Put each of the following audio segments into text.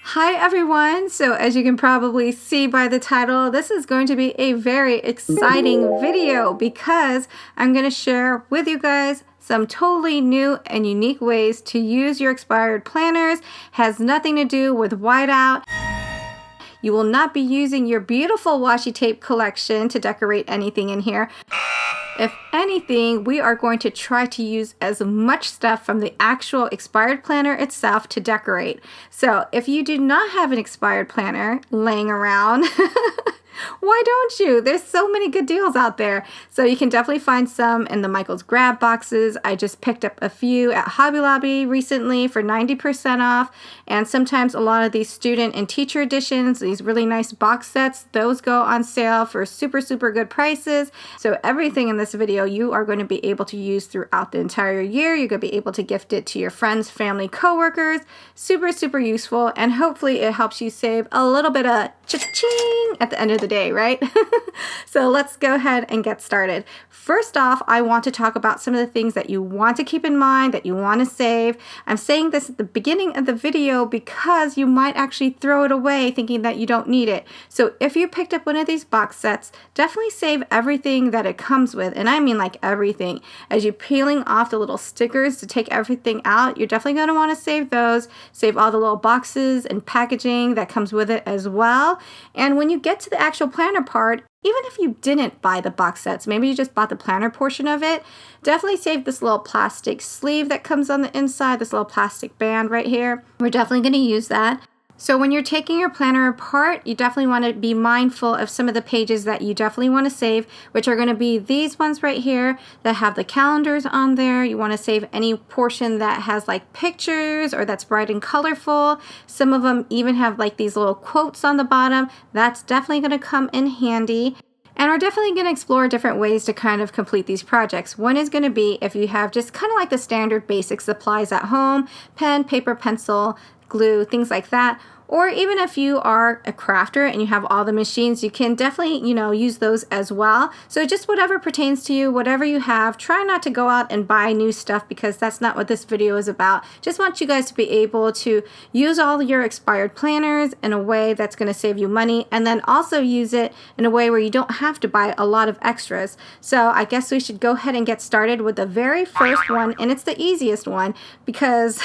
Hi everyone! So as you can probably see by the title, this is going to be a very exciting video because I'm going to share with you guys some totally new and unique ways to use your expired planners. Has nothing to do with whiteout. You will not be using your beautiful washi tape collection to decorate anything in here. If anything, we are going to try to use as much stuff from the actual expired planner itself to decorate. So if you do not have an expired planner laying around, why don't you? There's so many good deals out there. So you can definitely find some in the Michael's Grab boxes. I just picked up a few at Hobby Lobby recently for 90% off. And sometimes a lot of these student and teacher editions, these really nice box sets, those go on sale for super good prices. So everything in this video you are going to be able to use throughout the entire year. You're going to be able to gift it to your friends, family, coworkers. Super useful, and hopefully it helps you save a little bit of cha-ching at the end of the day, right? So let's go ahead and get started. First off, I want to talk about some of the things that you want to keep in mind, that you want to save. I'm saying this at the beginning of the video because you might actually throw it away thinking that you don't need it. So if you picked up one of these box sets, definitely save everything that it comes with, and I mean like everything. As you're peeling off the little stickers to take everything out, you're definitely going to want to save those. Save all the little boxes and packaging that comes with it as well. And when you get to the actual planner part, even if you didn't buy the box sets, maybe you just bought the planner portion of it, definitely save this little plastic sleeve that comes on the inside, this little plastic band right here. We're definitely going to use that. So when you're taking your planner apart, you definitely want to be mindful of some of the pages that you definitely want to save, which are going to be these ones right here that have the calendars on there. You want to save any portion that has like pictures or that's bright and colorful. Some of them even have like these little quotes on the bottom. That's definitely going to come in handy. And we're definitely going to explore different ways to kind of complete these projects. One is going to be if you have just kind of like the standard basic supplies at home, pen, paper, pencil, glue, things like that. Or even if you are a crafter and you have all the machines, you can definitely, use those as well. So just whatever pertains to you, whatever you have, try not to go out and buy new stuff because that's not what this video is about. Just want you guys to be able to use all your expired planners in a way that's going to save you money, and then also use it in a way where you don't have to buy a lot of extras. So I guess we should go ahead and get started with the very first one, and it's the easiest one because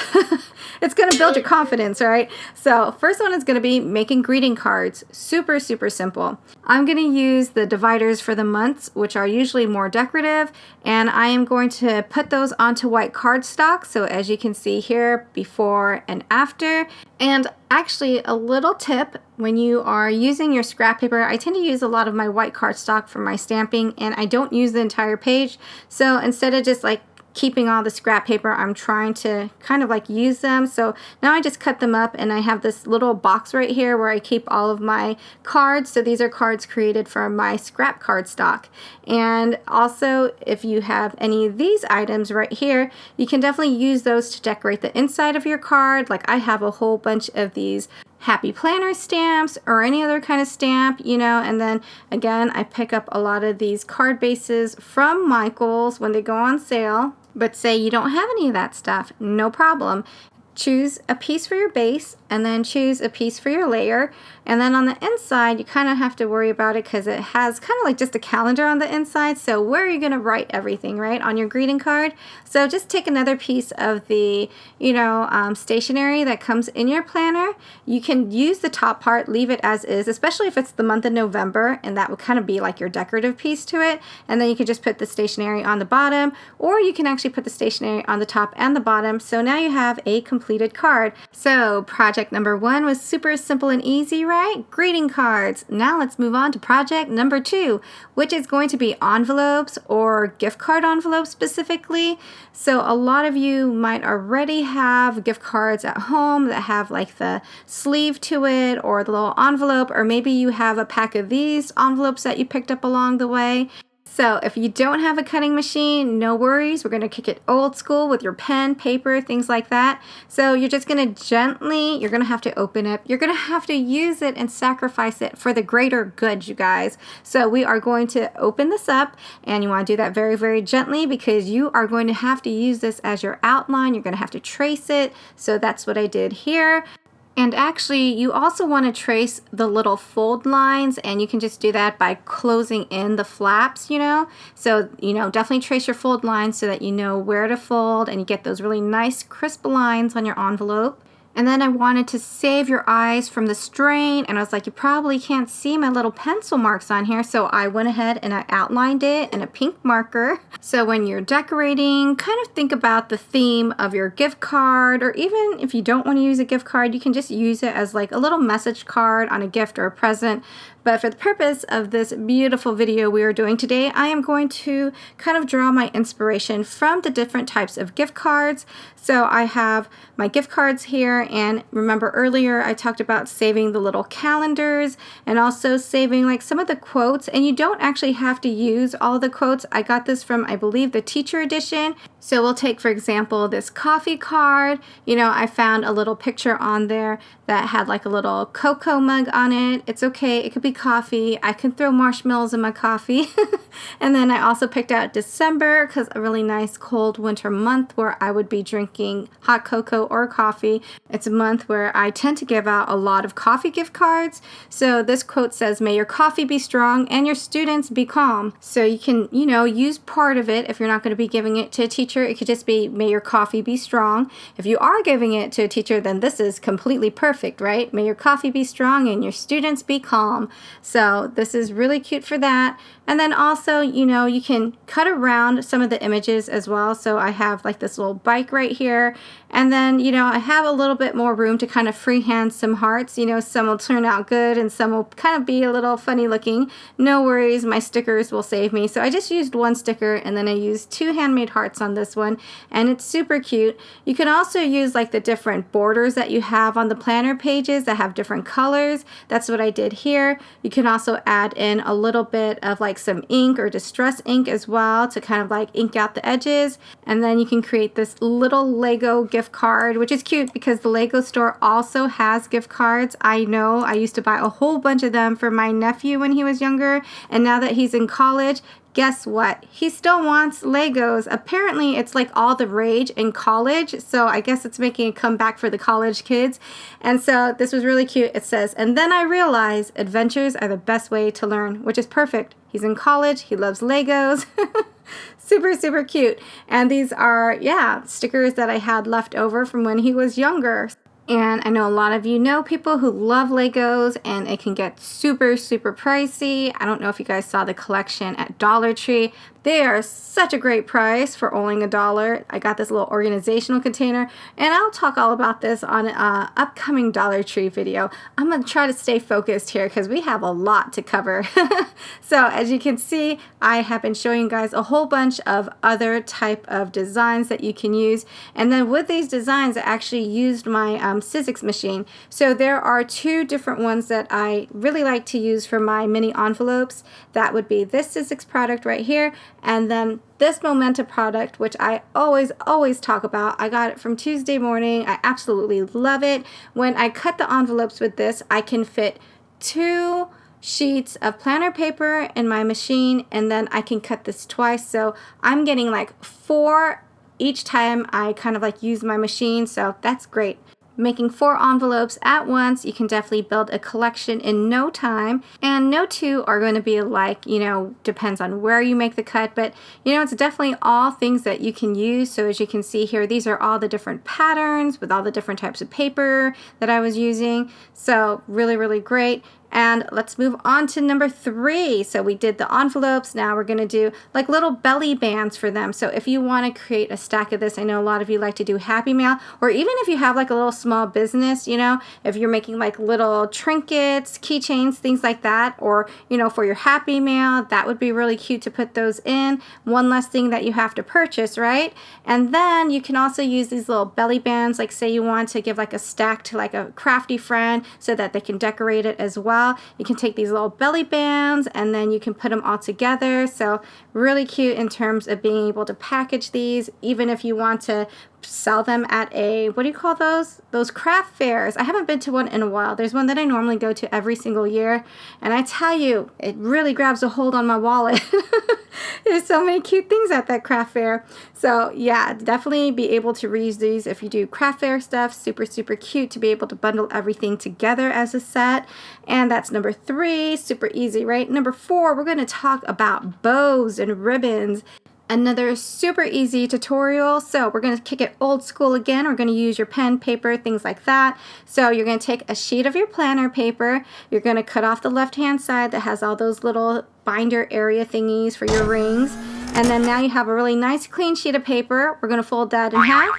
it's going to build your confidence, right? So first one is going to be making greeting cards. Super simple. I'm going to use the dividers for the months, which are usually more decorative, and I am going to put those onto white cardstock. So as you can see here, before and after. And actually, a little tip, when you are using your scrap paper, I tend to use a lot of my white cardstock for my stamping, and I don't use the entire page. So instead of just like keeping all the scrap paper, I'm trying to kind of like use them. So now I just cut them up, and I have this little box right here where I keep all of my cards. So these are cards created from my scrap cardstock. And also, if you have any of these items right here, you can definitely use those to decorate the inside of your card. Like I have a whole bunch of these Happy Planner stamps or any other kind of stamp, and then again, I pick up a lot of these card bases from Michael's when they go on sale. But say you don't have any of that stuff, no problem. Choose a piece for your base and then choose a piece for your layer. And then on the inside, you kind of have to worry about it because it has kind of like just a calendar on the inside. So where are you going to write everything, right, on your greeting card? So just take another piece of the, stationery that comes in your planner. You can use the top part, leave it as is, especially if it's the month of November, and that would kind of be like your decorative piece to it. And then you can just put the stationery on the bottom, or you can actually put the stationery on the top and the bottom. So now you have a completed card. So project number one was super simple and easy, right? Greeting cards. Now let's move on to project number two, which is going to be envelopes or gift card envelopes specifically. So a lot of you might already have gift cards at home that have like the sleeve to it or the little envelope, or maybe you have a pack of these envelopes that you picked up along the way. So if you don't have a cutting machine, no worries. We're going to kick it old school with your pen, paper, things like that. So you're just going to you're going to have to open it. You're going to have to use it and sacrifice it for the greater good, you guys. So we are going to open this up, and you want to do that very gently because you are going to have to use this as your outline. You're going to have to trace it. So that's what I did here. And actually, you also want to trace the little fold lines, and you can just do that by closing in the flaps, So, definitely trace your fold lines so that you know where to fold and you get those really nice crisp lines on your envelope. And then I wanted to save your eyes from the strain, and I was like, you probably can't see my little pencil marks on here, so I went ahead and I outlined it in a pink marker. So when you're decorating, kind of think about the theme of your gift card, or even if you don't want to use a gift card, you can just use it as like a little message card on a gift or a present. But for the purpose of this beautiful video we are doing today, I am going to kind of draw my inspiration from the different types of gift cards. So I have my gift cards here, and remember earlier I talked about saving the little calendars and also saving like some of the quotes, and you don't actually have to use all the quotes. I got this from, I believe, the teacher edition. So we'll take, for example, this coffee card. I found a little picture on there that had like a little cocoa mug on it. It's okay, it could be coffee. I can throw marshmallows in my coffee. And then I also picked out December because a really nice cold winter month where I would be drinking hot cocoa or coffee. It's a month where I tend to give out a lot of coffee gift cards. So this quote says, "May your coffee be strong and your students be calm." So you can, use part of it if you're not going to be giving it to a teacher. It could just be, "May your coffee be strong." If you are giving it to a teacher, then this is completely perfect, right? "May your coffee be strong and your students be calm." So this is really cute for that. And then also, you can cut around some of the images as well. So I have like this little bike right here. And then, I have a little bit more room to kind of freehand some hearts. Some will turn out good and some will kind of be a little funny looking. No worries, my stickers will save me. So I just used one sticker, and then I used 2 handmade hearts on this one. And it's super cute. You can also use like the different borders that you have on the planner pages that have different colors. That's what I did here. You can also add in a little bit of like some ink or distress ink as well to kind of like ink out the edges. And then you can create this little Lego gift card, which is cute because the Lego store also has gift cards. I know I used to buy a whole bunch of them for my nephew when he was younger, and now that he's in college, guess what? He still wants Legos. Apparently, it's like all the rage in college, so I guess it's making a comeback for the college kids. And so this was really cute. It says, "And then I realized adventures are the best way to learn," which is perfect. He's in college. He loves Legos. Super, super cute. And these are, stickers that I had left over from when he was younger. And I know a lot of you know people who love Legos, and it can get super, super pricey. I don't know if you guys saw the collection at Dollar Tree. They are such a great price for only $1. I got this little organizational container, and I'll talk all about this on an upcoming Dollar Tree video. I'm going to try to stay focused here because we have a lot to cover. So as you can see, I have been showing you guys a whole bunch of other type of designs that you can use. And then with these designs, I actually used my Sizzix machine. So there are 2 different ones that I really like to use for my mini envelopes. That would be this Sizzix product right here, and then this Momenta product, which I always talk about. I got it from Tuesday Morning. I absolutely love it. When I cut the envelopes with this, I can fit 2 sheets of planner paper in my machine, and then I can cut this twice. So I'm getting like 4 each time I kind of like use my machine. So that's great. Making 4 envelopes at once, you can definitely build a collection in no time. And no 2 are going to be alike, depends on where you make the cut. But, it's definitely all things that you can use. So as you can see here, these are all the different patterns with all the different types of paper that I was using. So really, really great. And let's move on to number 3. So we did the envelopes. Now we're going to do like little belly bands for them. So if you want to create a stack of this, I know a lot of you like to do Happy Mail, or even if you have like a little small business, if you're making like little trinkets, keychains, things like that, or, for your Happy Mail, that would be really cute to put those in. One less thing that you have to purchase, right? And then you can also use these little belly bands, like say you want to give like a stack to like a crafty friend so that they can decorate it as well. You can take these little belly bands and then you can put them all together. So really cute in terms of being able to package these, even if you want to sell them at a, what do you call those? Those craft fairs. I haven't been to one in a while. There's one that I normally go to every single year. And I tell you, it really grabs a hold on my wallet. There's so many cute things at that craft fair. So yeah, definitely be able to reuse these if you do craft fair stuff. Super, super cute to be able to bundle everything together as a set. And that's number 3. Super easy, right? Number 4, we're going to talk about bows and ribbons. Another super easy tutorial. So we're going to kick it old school again. We're going to use your pen, paper, things like that. So you're going to take a sheet of your planner paper. You're going to cut off the left-hand side that has all those little binder area thingies for your rings. And then now you have a really nice clean sheet of paper. We're going to fold that in half.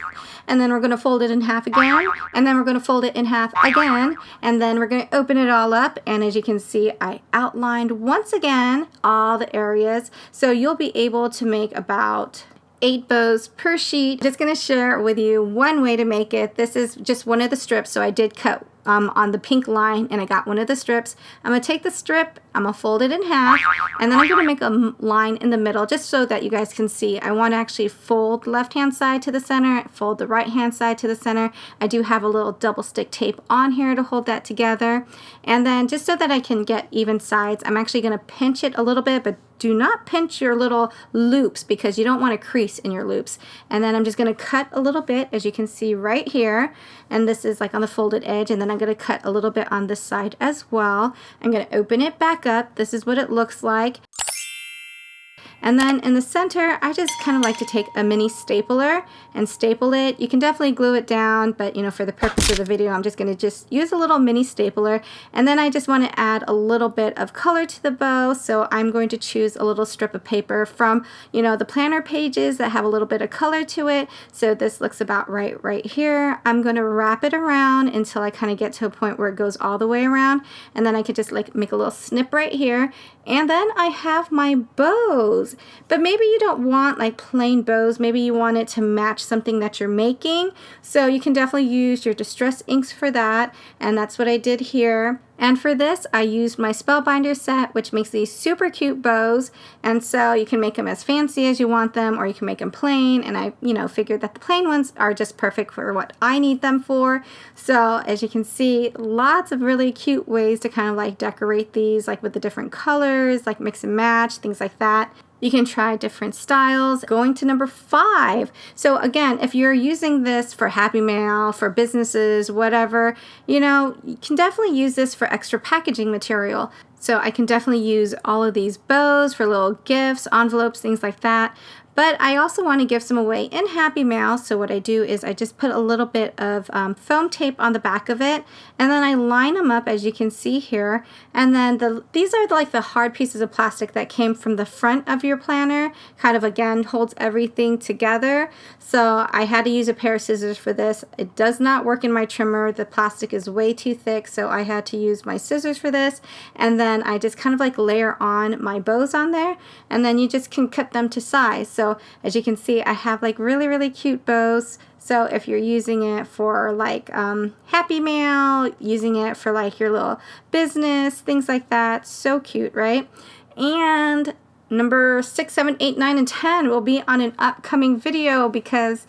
And then we're going to fold it in half again. And then we're going to fold it in half again. And then we're going to open it all up. And as you can see, I outlined once again all the areas. So you'll be able to make about 8 bows per sheet. Just going to share with you one way to make it. This is just one of the strips. So I did cut on the pink line and I got one of the strips. I'm going to take the strip, I'm going to fold it in half, and then I'm going to make a line in the middle just so that you guys can see. I want to actually fold the left hand side to the center, fold the right hand side to the center. I do have a little double stick tape on here to hold that together. And then just so that I can get even sides, I'm actually going to pinch it a little bit, but do not pinch your little loops because you don't want to crease in your loops. And then I'm just going to cut a little bit, as you can see right here. And this is like on the folded edge. And then I'm going to cut a little bit on this side as well. I'm going to open it back up. This is what it looks like. And then in the center, I just kind of like to take a mini stapler and staple it. You can definitely glue it down, but you know, for the purpose of the video, I'm just going to just use a little mini stapler. And then I just want to add a little bit of color to the bow. So I'm going to choose a little strip of paper from, you know, the planner pages that have a little bit of color to it. So this looks about right here. I'm going to wrap it around until I kind of get to a point where it goes all the way around. And then I could just like make a little snip right here. And then I have my bows. But maybe you don't want like plain bows. Maybe you want it to match something that you're making. So you can definitely use your distress inks for that. And that's what I did here. And for this, I used my Spellbinder set, which makes these super cute bows. And so you can make them as fancy as you want them, or you can make them plain. And I, figured that the plain ones are just perfect for what I need them for. So as you can see, lots of really cute ways to kind of like decorate these, like with the different colors, like mix and match, things like that. You can try different styles. Going to number 5. So again, if you're using this for Happy Mail, for businesses, whatever, you can definitely use this for extra packaging material. So I can definitely use all of these bows for little gifts, envelopes, things like that. But I also want to give some away in Happy Mail. So what I do is I just put a little bit of foam tape on the back of it. And then I line them up, as you can see here. And then these are like the hard pieces of plastic that came from the front of your planner. Kind of, again, holds everything together. So I had to use a pair of scissors for this. It does not work in my trimmer. The plastic is way too thick. So I had to use my scissors for this. And then I just kind of like layer on my bows on there. And then you just can cut them to size. So as you can see, I have like really, really cute bows. So if you're using it for like Happy Mail, using it for like your little business, things like that, so cute, right? And number 6, 7, 8, 9, and 10 will be on an upcoming video because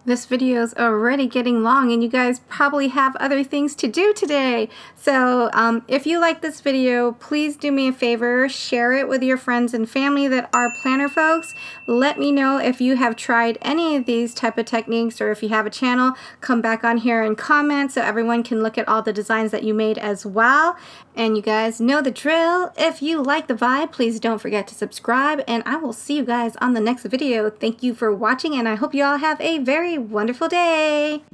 this video is already getting long and you guys probably have other things to do today. So if you like this video, please do me a favor, share it with your friends and family that are planner folks. Let me know if you have tried any of these type of techniques, or if you have a channel, come back on here and comment so everyone can look at all the designs that you made as well. And you guys know the drill. If you like the vibe, please don't forget to subscribe, and I will see you guys on the next video. Thank you for watching, and I hope you all have a very wonderful day.